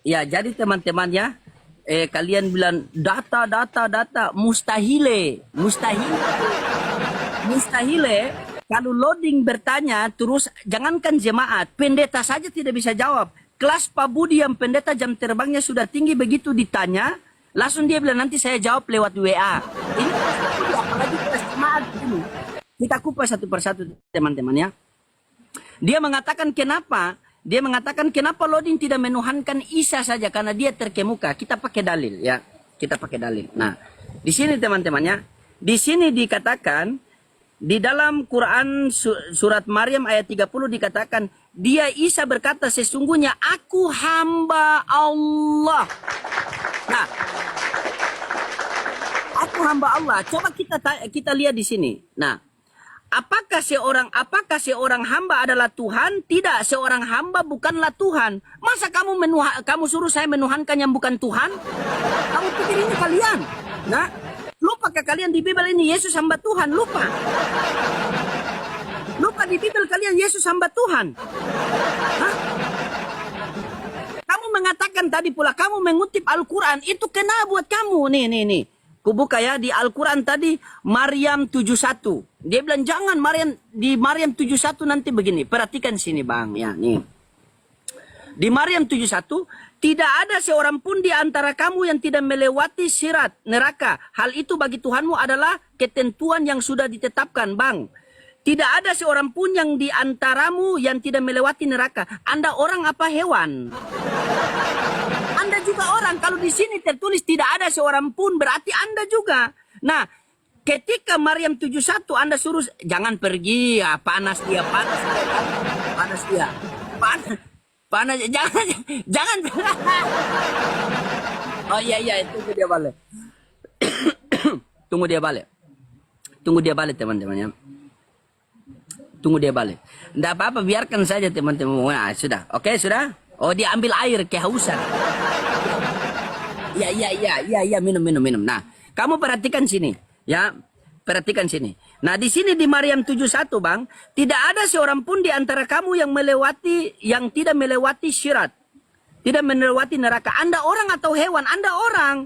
Ya, jadi teman-temannya, kalian bilang data, mustahile, mustahile. Kalau loading bertanya, terus jangankan jemaat, pendeta saja tidak bisa jawab. Kelas Pak Budi yang pendeta jam terbangnya sudah tinggi, begitu ditanya, langsung dia bilang nanti saya jawab lewat WA. Ini kelas Pak Budi, apalagi kelas jemaat ini. Kita kupas satu persatu teman-teman ya. Dia mengatakan kenapa? Dia mengatakan kenapa loading tidak menuhankan Isa saja karena dia terkemuka. Kita pakai dalil ya. Kita pakai dalil. Nah, di sini teman-teman ya. Di sini dikatakan di dalam Quran surat Maryam ayat 30 dikatakan dia Isa berkata sesungguhnya aku hamba Allah. Nah, aku hamba Allah. Coba kita lihat di sini. Nah, apakah seorang hamba adalah Tuhan? Tidak, seorang hamba bukanlah Tuhan. Masa kamu suruh saya menuhankan yang bukan Tuhan? Kamu pikir ini kalian? Nah, lupakah kalian di Bible ini Yesus hamba Tuhan? Lupa. Lupa di Bible kalian Yesus hamba Tuhan. Hah? Kamu mengatakan tadi pula kamu mengutip Al-Quran. Itu kena buat kamu. Nih. Kubuka ya di Al-Quran tadi Maryam 71. Dia bilang jangan di Maryam 71 nanti begini. Perhatikan sini bang ya nih. Di Maryam 71 tidak ada seorang pun di antara kamu yang tidak melewati sirat neraka. Hal itu bagi Tuhanmu adalah ketentuan yang sudah ditetapkan bang. Tidak ada seorang pun yang di antaramu yang tidak melewati neraka. Anda orang apa hewan? Anda juga orang. Kalau di sini tertulis tidak ada seorang pun berarti Anda juga. Nah, ketika Maryam 71 Anda suruh jangan pergi, ya, panas dia. Panas jangan. Oh iya, tunggu dia balik. Tunggu dia balik teman-teman ya. Tunggu dia balik. Tidak apa-apa, biarkan saja teman-teman. Nah, sudah. Oke, sudah. Oh, dia ambil air, kehausan. Iya, minum. Nah, kamu perhatikan sini, ya. Perhatikan sini. Nah, di sini di Maryam 71, Bang, tidak ada seorang pun di antara kamu yang tidak melewati syirat. Tidak melewati neraka. Anda orang atau hewan? Anda orang.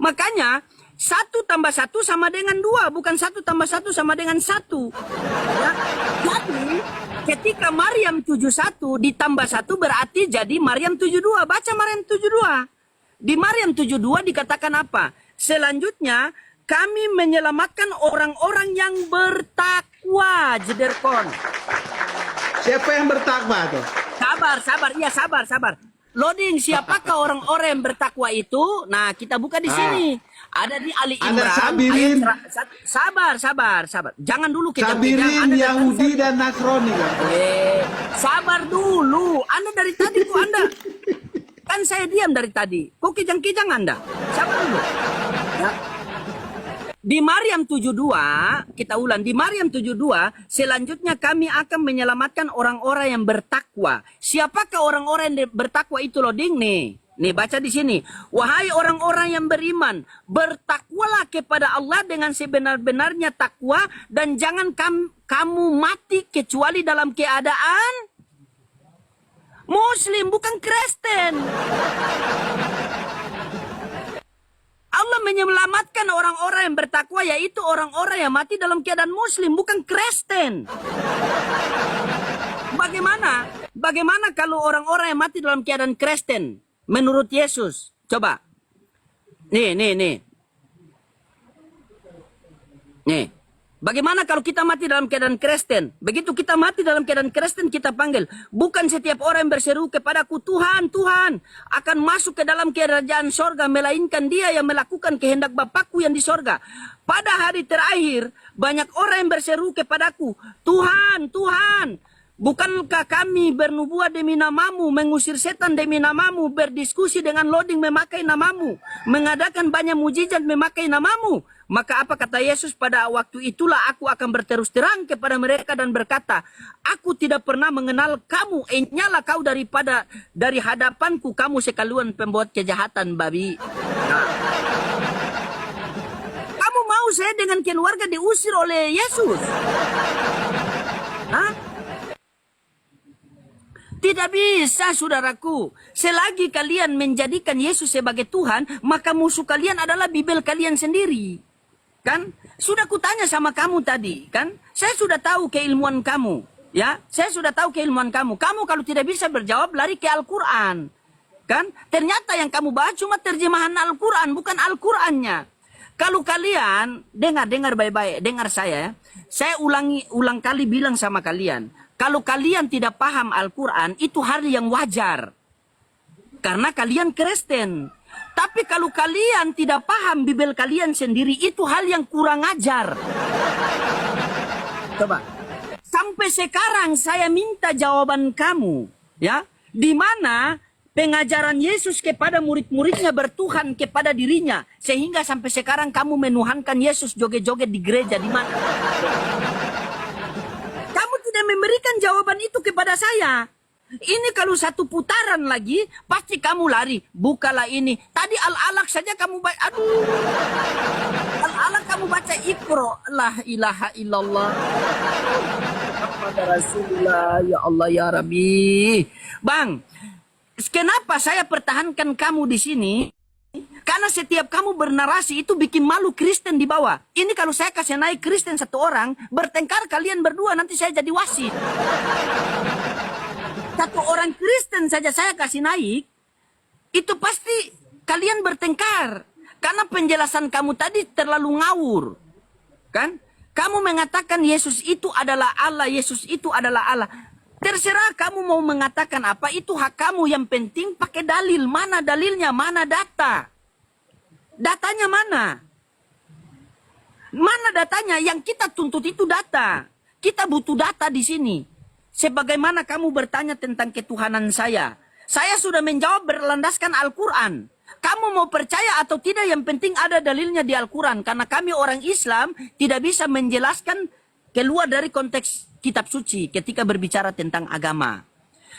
Makanya 1 tambah 1 sama dengan 2, bukan 1 tambah 1 sama dengan 1. Ya. Jadi, ketika Maryam 71 ditambah 1 berarti jadi Maryam 72. Baca Maryam 72. Di Maryam 72 dikatakan apa? Selanjutnya, kami menyelamatkan orang-orang yang bertakwa, Jederkon. Siapa yang bertakwa tuh? Sabar. Loading, siapakah orang-orang yang bertakwa itu? Nah, kita buka di sini. Ada di Ali Imran. Sabirin. Sabar. Jangan dulu Sabirin Yahudi dan Nasrani kan? Sabar dulu. Anda dari tadi kok Anda. Kan saya diam dari tadi. Kok kijang-kijang Anda? Sabar dulu. Ya. Di Maryam 72, kita ulang. Di Maryam 72, selanjutnya kami akan menyelamatkan orang-orang yang bertakwa. Siapakah orang-orang yang bertakwa itu loading nih? Nih baca di sini. Wahai orang-orang yang beriman, bertakwalah kepada Allah dengan sebenar-benarnya takwa dan jangan kamu mati kecuali dalam keadaan Muslim, bukan Kristen. Allah menyelamatkan orang-orang yang bertakwa, yaitu orang-orang yang mati dalam keadaan Muslim, bukan Kristen. Bagaimana kalau orang-orang yang mati dalam keadaan Kristen? Menurut Yesus, coba. Nih. Bagaimana kalau kita mati dalam keadaan Kristen? Begitu kita mati dalam keadaan Kristen, kita panggil. Bukan setiap orang yang berseru kepadaku, Tuhan, Tuhan, akan masuk ke dalam kerajaan sorga, melainkan dia yang melakukan kehendak Bapakku yang di sorga. Pada hari terakhir, banyak orang yang berseru kepadaku, Tuhan, Tuhan, bukankah kami bernubuat demi namamu, mengusir setan demi namamu, berdiskusi dengan loading memakai namamu, mengadakan banyak mujizat memakai namamu? Maka apa kata Yesus? Pada waktu itulah aku akan berterus terang kepada mereka dan berkata, aku tidak pernah mengenal kamu, nyala kau dari hadapanku, kamu sekaluan pembuat kejahatan babi. Nah. Kamu mau saya dengan keluarga diusir oleh Yesus? Hah? Tidak bisa, saudaraku. Selagi kalian menjadikan Yesus sebagai Tuhan, maka musuh kalian adalah Bibel kalian sendiri. Kan? Sudah kutanya sama kamu tadi, kan? Saya sudah tahu keilmuan kamu. Ya, saya sudah tahu keilmuan kamu. Kamu kalau tidak bisa berjawab, lari ke Al-Quran. Kan? Ternyata yang kamu bahas cuma terjemahan Al-Quran, bukan Al-Qurannya. Kalau kalian, dengar baik-baik, dengar saya ya. Saya ulang kali bilang sama kalian. Kalau kalian tidak paham Al-Quran, itu hal yang wajar. Karena kalian Kristen. Tapi kalau kalian tidak paham Bibel kalian sendiri, itu hal yang kurang ajar. Coba. Sampai sekarang saya minta jawaban kamu. Ya, di mana pengajaran Yesus kepada murid-muridnya bertuhan kepada dirinya. Sehingga sampai sekarang kamu menuhankan Yesus joget-joget di gereja. Di mana? Kamu tidak memberikan jawaban itu kepada saya. Ini kalau satu putaran lagi, pasti kamu lari. Bukalah ini. Tadi Al-Alaq saja kamu baca. Aduh. Al-Alaq kamu baca Iqra. La ilaha illallah. Muhammad Rasulullah. Ya Allah ya Rabbi. Bang. Kenapa saya pertahankan kamu di sini? Karena setiap kamu bernarasi itu bikin malu Kristen di bawah. Ini kalau saya kasih naik Kristen satu orang, bertengkar kalian berdua, nanti saya jadi wasit. Satu orang Kristen saja saya kasih naik, itu pasti kalian bertengkar. Karena penjelasan kamu tadi terlalu ngawur. Kan? Kamu mengatakan Yesus itu adalah Allah, Yesus itu adalah Allah. Terserah kamu mau mengatakan apa, itu hak kamu. Yang penting pakai dalil. Mana dalilnya? Mana data? Datanya mana? Mana datanya? Yang kita tuntut itu data. Kita butuh data di sini. Sebagaimana kamu bertanya tentang ketuhanan saya. Saya sudah menjawab berlandaskan Al-Quran. Kamu mau percaya atau tidak, yang penting ada dalilnya di Al-Quran. Karena kami orang Islam tidak bisa menjelaskan keluar dari konteks kitab suci ketika berbicara tentang agama.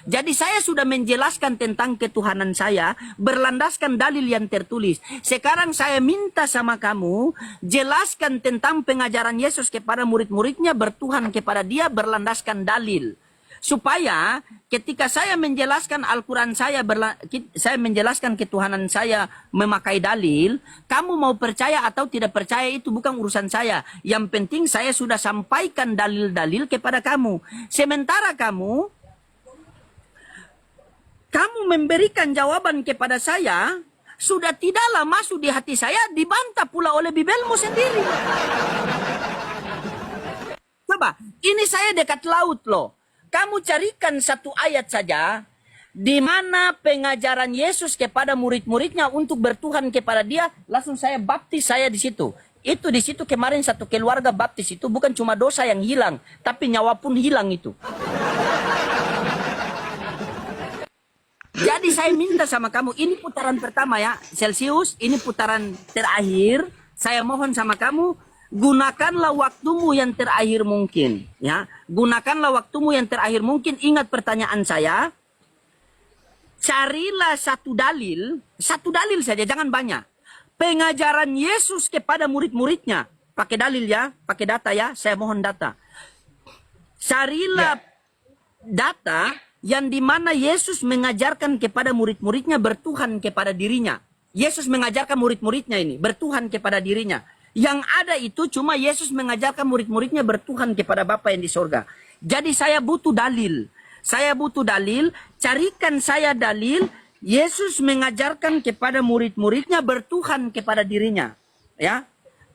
Jadi saya sudah menjelaskan tentang ketuhanan saya berlandaskan dalil yang tertulis. Sekarang saya minta sama kamu jelaskan tentang pengajaran Yesus kepada murid-muridnya bertuhan kepada dia berlandaskan dalil. Supaya ketika saya menjelaskan Al-Quran saya menjelaskan ketuhanan saya memakai dalil, kamu mau percaya atau tidak percaya itu bukan urusan saya. Yang penting saya sudah sampaikan dalil-dalil kepada kamu. Sementara kamu memberikan jawaban kepada saya, sudah tidaklah masuk di hati saya, dibantah pula oleh Bibelmu sendiri. Coba, ini saya dekat laut loh. Kamu carikan satu ayat saja di mana pengajaran Yesus kepada murid-muridnya untuk bertuhan kepada dia, langsung saya baptis saya di situ. Itu di situ kemarin satu keluarga baptis itu bukan cuma dosa yang hilang, tapi nyawa pun hilang itu. Jadi saya minta sama kamu, ini putaran pertama ya, Celsius, ini putaran terakhir. Saya mohon sama kamu, gunakanlah waktumu yang terakhir mungkin, ya. Gunakanlah waktumu yang terakhir mungkin. Ingat pertanyaan saya. Carilah satu dalil saja, jangan banyak. Pengajaran Yesus kepada murid-muridnya. Pakai dalil ya, pakai data ya. Saya mohon data. Carilah data yang dimana Yesus mengajarkan kepada murid-muridnya bertuhan kepada dirinya. Yesus mengajarkan murid-muridnya ini bertuhan kepada dirinya. Yang ada itu cuma Yesus mengajarkan murid-muridnya bertuhan kepada Bapa yang di sorga. Jadi saya butuh dalil. Saya butuh dalil. Carikan saya dalil. Yesus mengajarkan kepada murid-muridnya bertuhan kepada dirinya. Ya,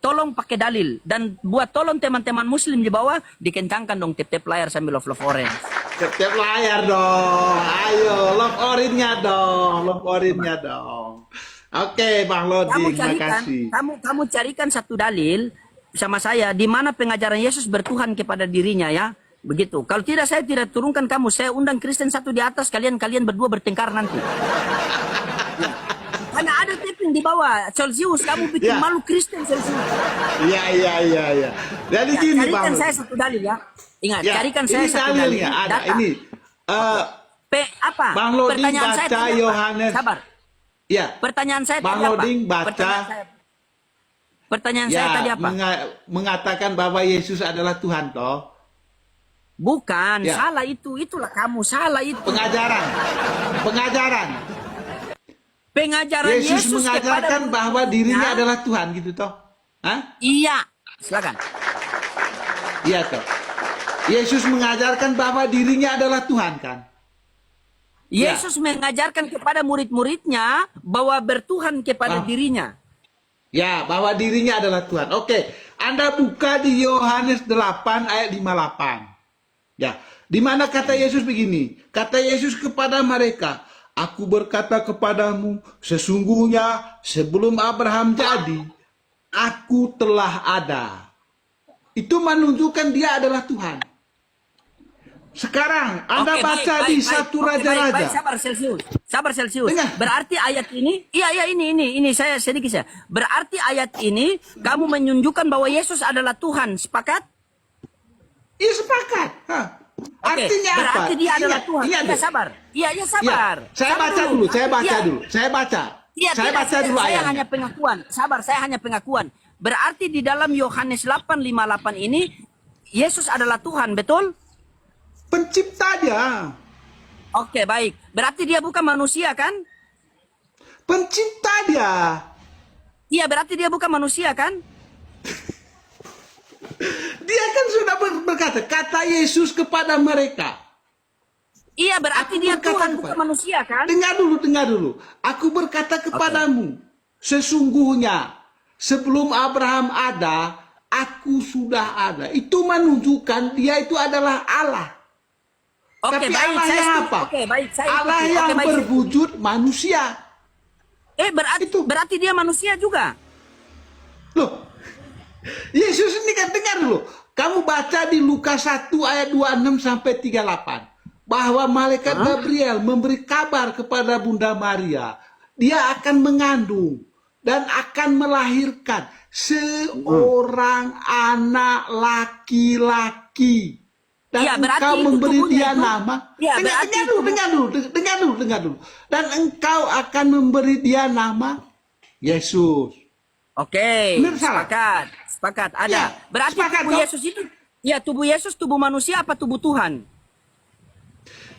tolong pakai dalil. Dan buat tolong teman-teman muslim di bawah, dikencangkan dong tip-tip layar sambil love orange. Tip-tip layar dong. Ayo, love orange-nya dong. Love orange-nya dong. Oke, Bang Lodi, terima kasih. Kamu carikan satu dalil sama saya di mana pengajaran Yesus bertuhan kepada dirinya ya. Begitu. Kalau tidak saya tidak turunkan kamu. Saya undang Kristen satu di atas, kalian berdua bertengkar nanti. Ya. Karena ada taping di bawah. Celsius, kamu bikin malu Kristen Celsius. Iya. Jadi Ya, gini, carikan Bang. saya satu dalil ya. Ingat, Ya, carikan saya ini satu dalil. dalilnya ada. Data. Ini. Apa? Bang Lodi Pertanyaan saya baca tadi apa? Yohanes. Sabar. Ya. Pertanyaan saya Bang tadi apa? Loding baca. Pertanyaan saya tadi apa? Mengatakan bahwa Yesus adalah Tuhan toh. Bukan, Ya. salah itu. Itulah kamu, salah itu. Pengajaran. Pengajaran. Pengajaran Yesus Yesus kepada mengajarkan bahwa dirinya murid-muridnya, adalah Tuhan gitu toh. Hah? iya. Silakan. Iya toh. Yesus mengajarkan bahwa dirinya adalah Tuhan kan? Ya. Yesus mengajarkan kepada murid-muridnya bahwa bertuhan kepada dirinya. Ya, bahwa dirinya adalah Tuhan. Oke, Anda buka di Yohanes 8 ayat 58. Ya, di mana kata Yesus begini? Kata Yesus kepada mereka, "Aku berkata kepadamu, sesungguhnya sebelum Abraham jadi, aku telah ada." Itu menunjukkan dia adalah Tuhan. Sekarang Anda Oke, baca baik, di baik, satu baik. Oke, Raja-Raja. baik, sabar Celsius. Sabar Celsius. Dengar. Berarti ayat ini, iya ini saya sedikit saya. Berarti ayat ini kamu menunjukkan bahwa Yesus adalah Tuhan. Sepakat? Iya sepakat. Hah. Oke, Artinya apa? berarti dia adalah Tuhan. Ingat Iya, dulu. sabar. Iya, sabar. Ya, saya Sabar baca dulu, saya baca Iya. dulu, saya baca. Iya, Saya tidak, baca dulu saya ayatnya. hanya pengakuan. Sabar, saya hanya pengakuan. Berarti di dalam Yohanes 8:58 ini Yesus adalah Tuhan, betul? Pencipta dia. Oke, baik. Berarti dia bukan manusia kan? Pencipta dia. Iya, berarti dia bukan manusia kan? Dia kan sudah berkata, kata Yesus kepada mereka. Iya, berarti Aku dia berkata Tuhan kepada- bukan manusia kan? Dengar dulu. Aku berkata kepadamu, sesungguhnya sebelum Abraham ada, aku sudah ada. Itu menunjukkan dia itu adalah Allah. Oke, Tapi baik, Allah saya yang setuju. apa? Oke, baik, saya Allah ikuti. yang Oke, baik. berwujud manusia. Itu. Berarti dia manusia juga. Loh, Yesus ini kan dengar dulu. Kamu baca di Lukas 1 ayat 26 sampai 38. Bahwa malaikat Gabriel memberi kabar kepada Bunda Maria. Dia akan mengandung dan akan melahirkan seorang anak laki-laki. Dan Iya, berarti engkau itu memberi tubuhnya dia itu- nama. Iya, berarti dengar dulu. Dan engkau akan memberi dia nama Yesus. Oke, Benar, salah? sepakat. Ada. Ya, Berarti sepakat, tubuh toh? Yesus itu, ya tubuh Yesus tubuh manusia apa tubuh Tuhan?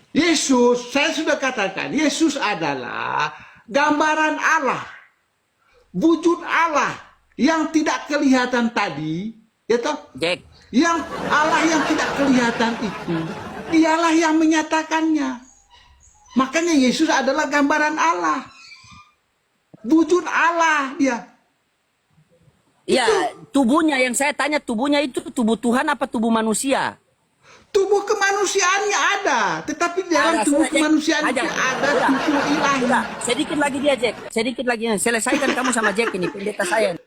Yesus, saya sudah katakan, Yesus adalah gambaran Allah. Wujud Allah yang tidak kelihatan tadi, ya toh? Jack. Yang Allah yang tidak kelihatan itu, dialah yang menyatakannya. Makanya Yesus adalah gambaran Allah. Wujud Allah dia. Ya, tubuhnya yang saya tanya tubuhnya itu tubuh Tuhan apa tubuh manusia? Tubuh kemanusiaannya ada, tetapi di dalam Ada, tubuh sudah, Jack. kemanusiaan Aja. itu ada Sudah. tubuh ilahi. Sedikit lagi dia, Jack. Sedikit lagi. Selesaikan kamu sama Jack ini, pendeta saya.